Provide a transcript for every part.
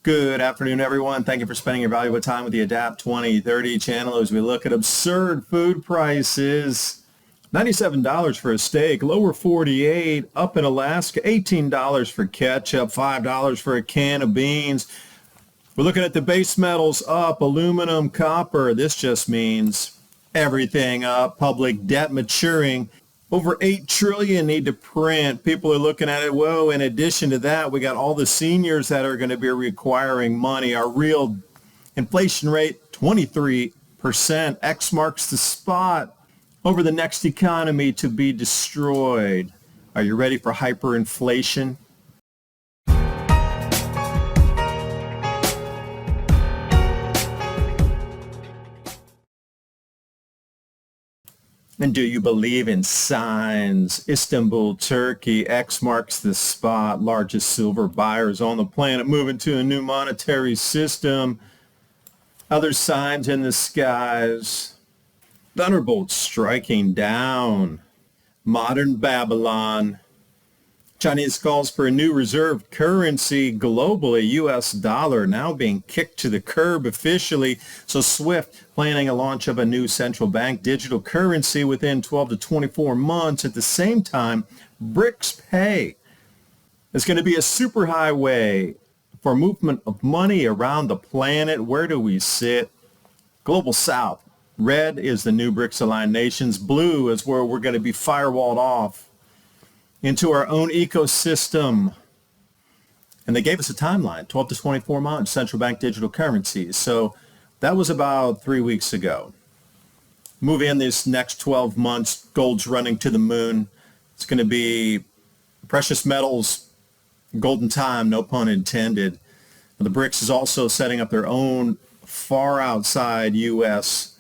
Good afternoon, everyone. Thank you for spending your valuable time with the Adapt 2030 channel as we look at absurd food prices. $97 for a steak, lower 48, up in Alaska, $18 for ketchup, $5 for a can of beans. We're looking at the base metals up, aluminum, copper. This just means everything up, public debt maturing. Over 8 trillion need to print. People are looking at it. Whoa, in addition to that, we got all the seniors that are going to be requiring money. Our real inflation rate, 23%. X marks the spot over the next economy to be destroyed. Are you ready for hyperinflation? And do you believe in signs? Istanbul, Turkey, X marks the spot. Largest silver buyers on the planet moving to a new monetary system. Other signs in the skies. Thunderbolts striking down. Modern Babylon. Chinese calls for a new reserve currency globally. U.S. dollar now being kicked to the curb officially. So SWIFT planning a launch of a new central bank digital currency within 12 to 24 months. At the same time, BRICS Pay is going to be a superhighway for movement of money around the planet. Where do we sit? Global South. Red is the new BRICS aligned nations. Blue is where we're going to be firewalled off into our own ecosystem. And they gave us a timeline, 12 to 24 months, central bank digital currencies. So that was about 3 weeks ago. Move in this next 12 months, gold's running to the moon. It's going to be precious metals, golden time, no pun intended. The BRICS is also setting up their own far outside U.S.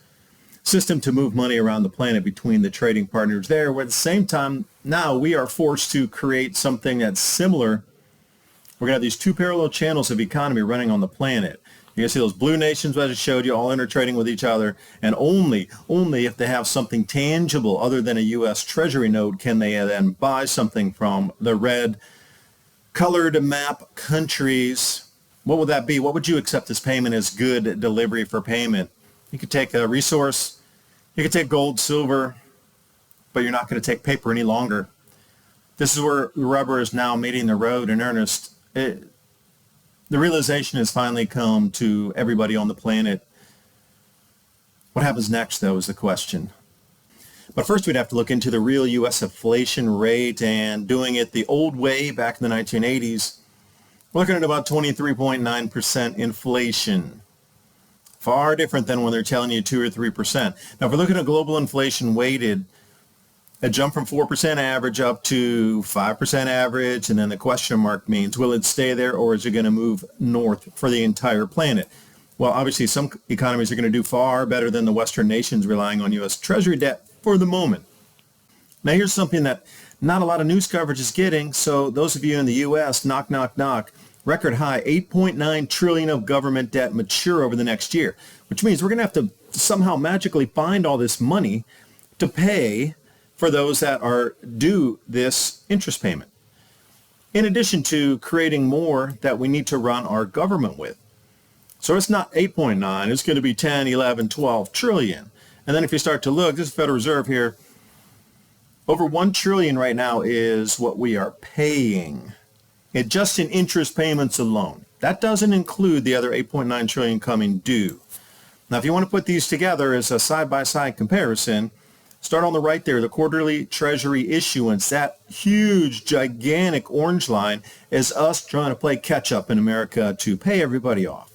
system to move money around the planet between the trading partners there, where at the same time, now we are forced to create something that's similar. We're going to have these two parallel channels of economy running on the planet. You can see those blue nations, as I showed you, all intertrading with each other, and only if they have something tangible other than a U.S. Treasury note can they then buy something from the red colored map countries. What would that be? What would you accept as payment as good delivery for payment? You could take a resource, you could take gold, silver, but you're not going to take paper any longer. This is where the rubber is now meeting the road in earnest. The realization has finally come to everybody on the planet. What happens next, though, is the question. But first, we'd have to look into the real U.S. inflation rate, and doing it the old way back in the 1980s, we're looking at about 23.9% inflation. Far different than when they're telling you 2 or 3%. Now, if we're looking at global inflation weighted, a jump from 4% average up to 5% average, and then the question mark means, will it stay there or is it going to move north for the entire planet? Well, obviously, some economies are going to do far better than the Western nations relying on U.S. Treasury debt for the moment. Now, here's something that not a lot of news coverage is getting, so those of you in the U.S., knock, knock, knock. Record high, 8.9 trillion of government debt mature over the next year, which means we're going to have to somehow magically find all this money to pay for those that are due this interest payment, in addition to creating more that we need to run our government with. So it's not 8.9, it's going to be 10, 11, 12 trillion. And then if you start to look, this is Federal Reserve here, over 1 trillion right now is what we are paying. Just in interest payments alone. That doesn't include the other 8.9 trillion coming due. Now, if you want to put these together as a side-by-side comparison, start on the right there, the quarterly Treasury issuance. That huge, gigantic orange line is us trying to play catch-up in America to pay everybody off.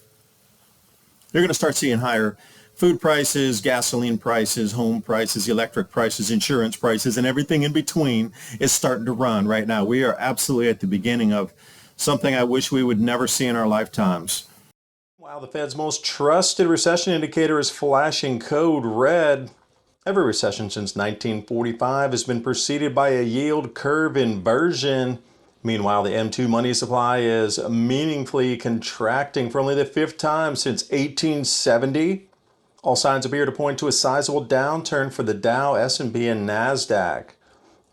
You're going to start seeing higher food prices, gasoline prices, home prices, electric prices, insurance prices, and everything in between is starting to run right now. We are absolutely at the beginning of something I wish we would never see in our lifetimes. While the Fed's most trusted recession indicator is flashing code red, every recession since 1945 has been preceded by a yield curve inversion. Meanwhile, the M2 money supply is meaningfully contracting for only the 5th time since 1870. All signs appear to point to a sizable downturn for the Dow, S&P, and NASDAQ.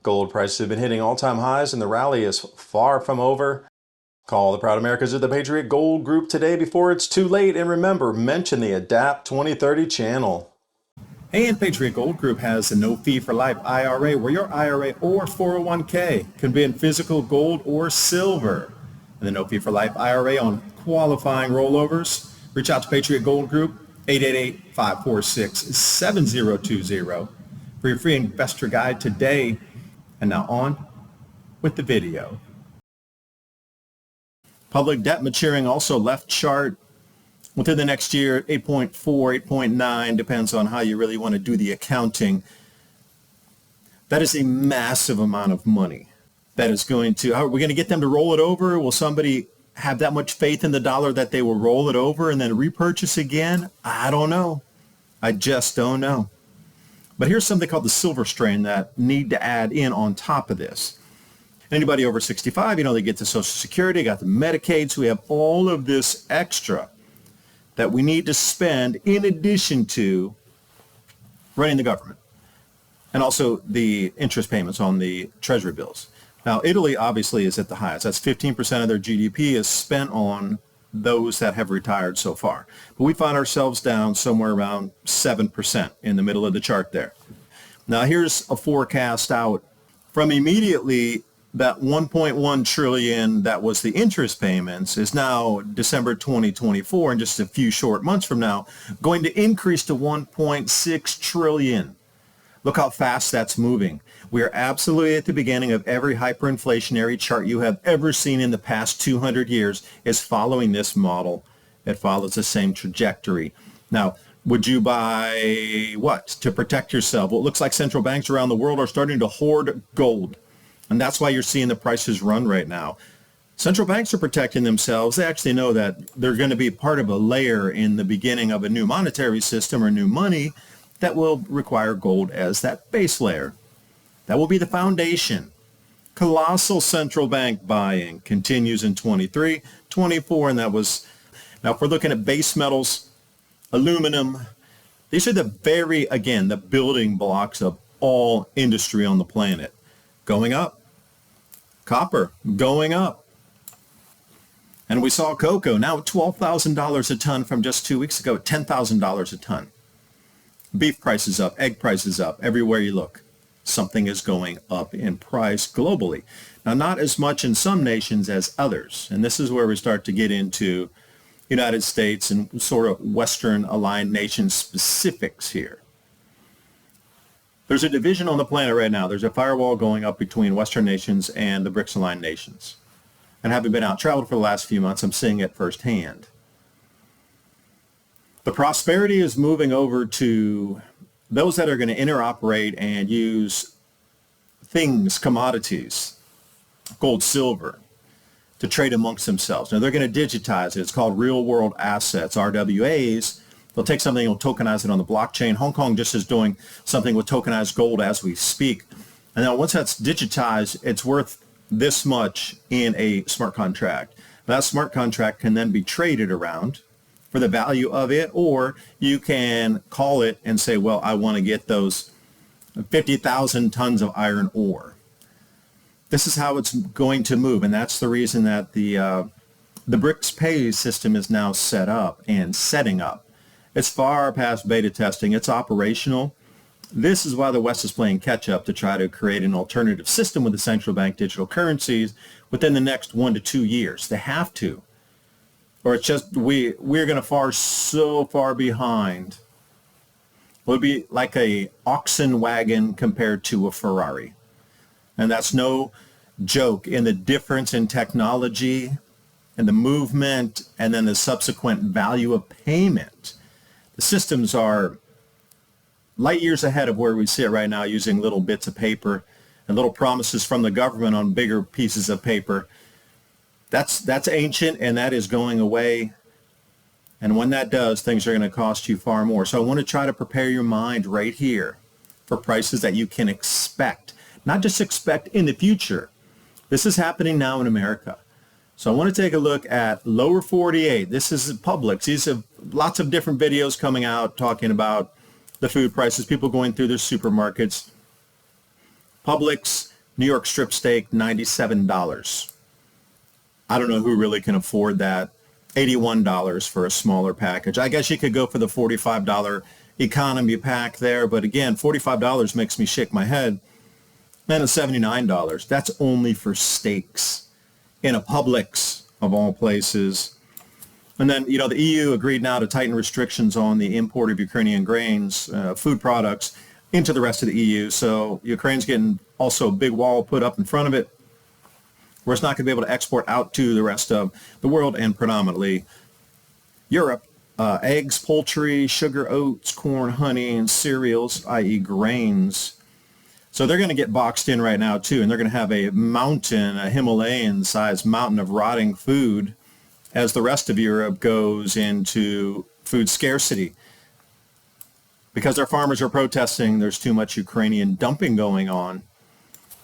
Gold prices have been hitting all-time highs and the rally is far from over. Call the Proud Americans of the Patriot Gold Group today before it's too late. And remember, mention the ADAPT 2030 channel. And Patriot Gold Group has a no fee for life IRA where your IRA or 401k can be in physical gold or silver. And the no fee for life IRA on qualifying rollovers. Reach out to Patriot Gold Group, 888-546-7020 for your free investor guide today. And now on with the video. Public debt maturing also left chart within the next year, 8.4, 8.9, depends on how you really want to do the accounting. That is a massive amount of money. That is going to, are we going to get them to roll it over? Will somebody have that much faith in the dollar that they will roll it over and then repurchase again? I don't know. I just don't know. But here's something called the silver strain that need to add in on top of this. Anybody over 65, they get the Social Security, got the Medicaid, so we have all of this extra that we need to spend in addition to running the government and also the interest payments on the treasury bills. Now, Italy obviously is at the highest. That's 15% of their GDP is spent on those that have retired so far. But we find ourselves down somewhere around 7% in the middle of the chart there. Now, here's a forecast out from immediately that 1.1 trillion that was the interest payments is now December 2024, and just a few short months from now, going to increase to 1.6 trillion. Look how fast that's moving. We are absolutely at the beginning of every hyperinflationary chart you have ever seen in the past 200 years is following this model. It follows the same trajectory. Now, would you buy what? To protect yourself? Well, it looks like central banks around the world are starting to hoard gold. And that's why you're seeing the prices run right now. Central banks are protecting themselves. They actually know that they're going to be part of a layer in the beginning of a new monetary system or new money that will require gold as that base layer. That will be the foundation. Colossal central bank buying continues in 23, 24, and that was, now if we're looking at base metals, aluminum, these are the the building blocks of all industry on the planet. Going up. Copper going up. And we saw cocoa now at $12,000 a ton from just 2 weeks ago at $10,000 a ton. Beef prices up, egg prices up, everywhere you look. Something is going up in price globally. Now, not as much in some nations as others. And this is where we start to get into United States and sort of Western aligned nation specifics here. There's a division on the planet right now. There's a firewall going up between Western nations and the BRICS aligned nations. And having been out traveled for the last few months, I'm seeing it firsthand. The prosperity is moving over to those that are going to interoperate and use things, commodities, gold, silver, to trade amongst themselves. Now, they're going to digitize it. It's called real world assets, RWAs. They'll take something and tokenize it on the blockchain. Hong Kong just is doing something with tokenized gold as we speak. And now once that's digitized, it's worth this much in a smart contract. That smart contract can then be traded around for the value of it, or you can call it and say, well, I want to get those 50,000 tons of iron ore. This is how it's going to move, and that's the reason that the BRICS pay system is now set up and setting up. It's far past beta testing. It's operational. This is why the West is playing catch up to try to create an alternative system with the central bank digital currencies within the next 1 to 2 years. They have to. Or it's just we're going to fall so far behind. It would be like a oxen wagon compared to a Ferrari. And that's no joke in the difference in technology and the movement and then the subsequent value of payment. The systems are light years ahead of where we sit right now using little bits of paper and little promises from the government on bigger pieces of paper. That's ancient, and that is going away. And when that does, things are going to cost you far more. So I want to try to prepare your mind right here for prices that you can expect, not just expect in the future. This is happening now in America. So I want to take a look at lower 48. This is Publix. These have lots of different videos coming out talking about the food prices, people going through their supermarkets. Publix, New York strip steak, $97. I don't know who really can afford that. $81 for a smaller package. I guess you could go for the $45 economy pack there, but again, $45 makes me shake my head. And it's $79. That's only for steaks in a Publix of all places. And then, the EU agreed now to tighten restrictions on the import of Ukrainian grains, food products, into the rest of the EU. So Ukraine's getting also a big wall put up in front of it, where it's not going to be able to export out to the rest of the world and predominantly Europe. Eggs, poultry, sugar, oats, corn, honey, and cereals, i.e. grains. So they're going to get boxed in right now too, and they're going to have a mountain, a Himalayan-sized mountain of rotting food as the rest of Europe goes into food scarcity. Because our farmers are protesting, there's too much Ukrainian dumping going on.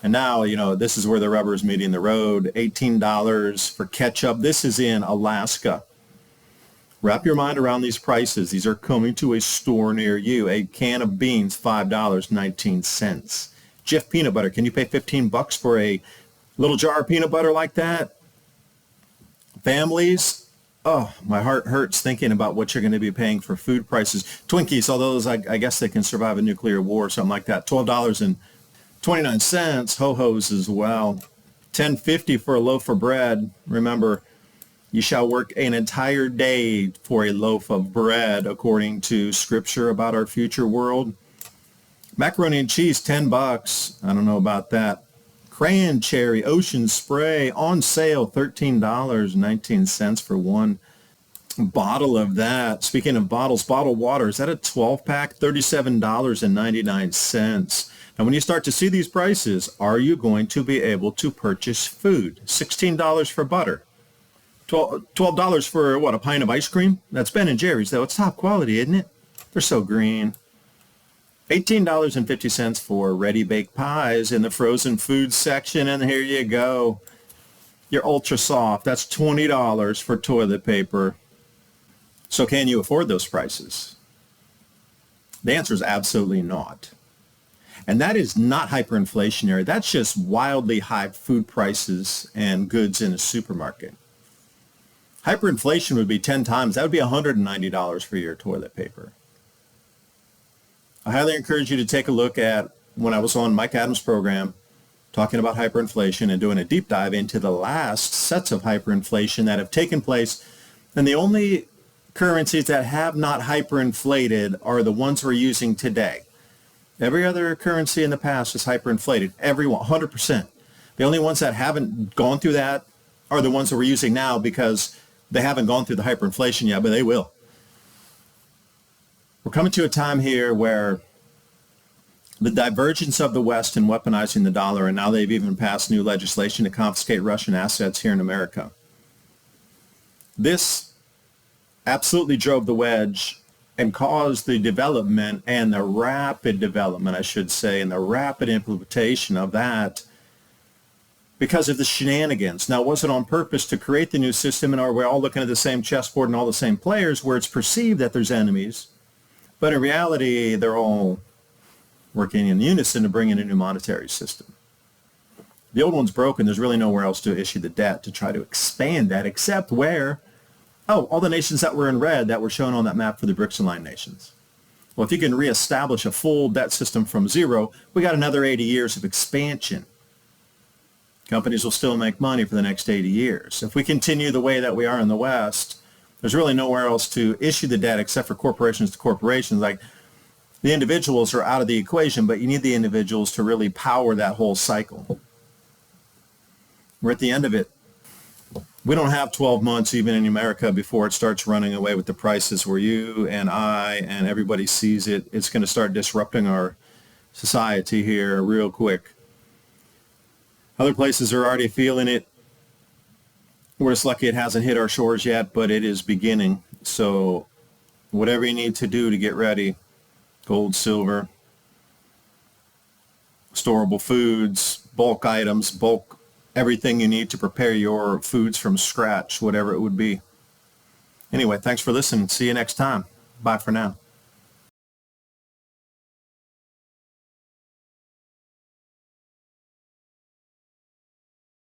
And now, this is where the rubber is meeting the road. $18 for ketchup. This is in Alaska. Wrap your mind around these prices. These are coming to a store near you. A can of beans, $5.19. Jif peanut butter. Can you pay $15 for a little jar of peanut butter like that? Families, oh, my heart hurts thinking about what you're going to be paying for food prices. Twinkies, although those, I guess they can survive a nuclear war or something like that. $12.29. Ho-hos as well. $10.50 for a loaf of bread. Remember, you shall work an entire day for a loaf of bread, according to scripture about our future world. Macaroni and cheese, $10. I don't know about that. Crayon cherry, ocean spray, on sale, $13.19 for one bottle of that. Speaking of bottles, bottled water, is that a 12-pack? $37.99. Now, when you start to see these prices, are you going to be able to purchase food? $16 for butter. $12 for, what, a pint of ice cream? That's Ben & Jerry's, though. It's top quality, isn't it? They're so green. $18.50 for ready-baked pies in the frozen food section, and here you go. Your ultra soft. That's $20 for toilet paper. So can you afford those prices? The answer is absolutely not. And that is not hyperinflationary. That's just wildly high food prices and goods in a supermarket. Hyperinflation would be 10 times. That would be $190 for your toilet paper. I highly encourage you to take a look at when I was on Mike Adams' program talking about hyperinflation and doing a deep dive into the last sets of hyperinflation that have taken place. And the only currencies that have not hyperinflated are the ones we're using today. Every other currency in the past is hyperinflated. Everyone, 100%. The only ones that haven't gone through that are the ones that we're using now because they haven't gone through the hyperinflation yet, but they will. We're coming to a time here where the divergence of the West in weaponizing the dollar, and now they've even passed new legislation to confiscate Russian assets here in America. This absolutely drove the wedge and caused the development and the rapid development, I should say, and the rapid implementation of that because of the shenanigans. Now, was it on purpose to create the new system, and are we all looking at the same chessboard and all the same players where it's perceived that there's enemies? But in reality, they're all working in unison to bring in a new monetary system. The old one's broken. There's really nowhere else to issue the debt to try to expand that except where, all the nations that were in red that were shown on that map for the BRICS aligned nations. Well, if you can reestablish a full debt system from zero, we got another 80 years of expansion. Companies will still make money for the next 80 years. If we continue the way that we are in the West, there's really nowhere else to issue the debt except for corporations to corporations. Like, the individuals are out of the equation, but you need the individuals to really power that whole cycle. We're at the end of it. We don't have 12 months even in America before it starts running away with the prices where you and I and everybody sees it. It's going to start disrupting our society here real quick. Other places are already feeling it. We're just lucky it hasn't hit our shores yet, but it is beginning. So whatever you need to do to get ready, gold, silver, storable foods, bulk items, bulk everything you need to prepare your foods from scratch, whatever it would be. Anyway, thanks for listening. See you next time. Bye for now.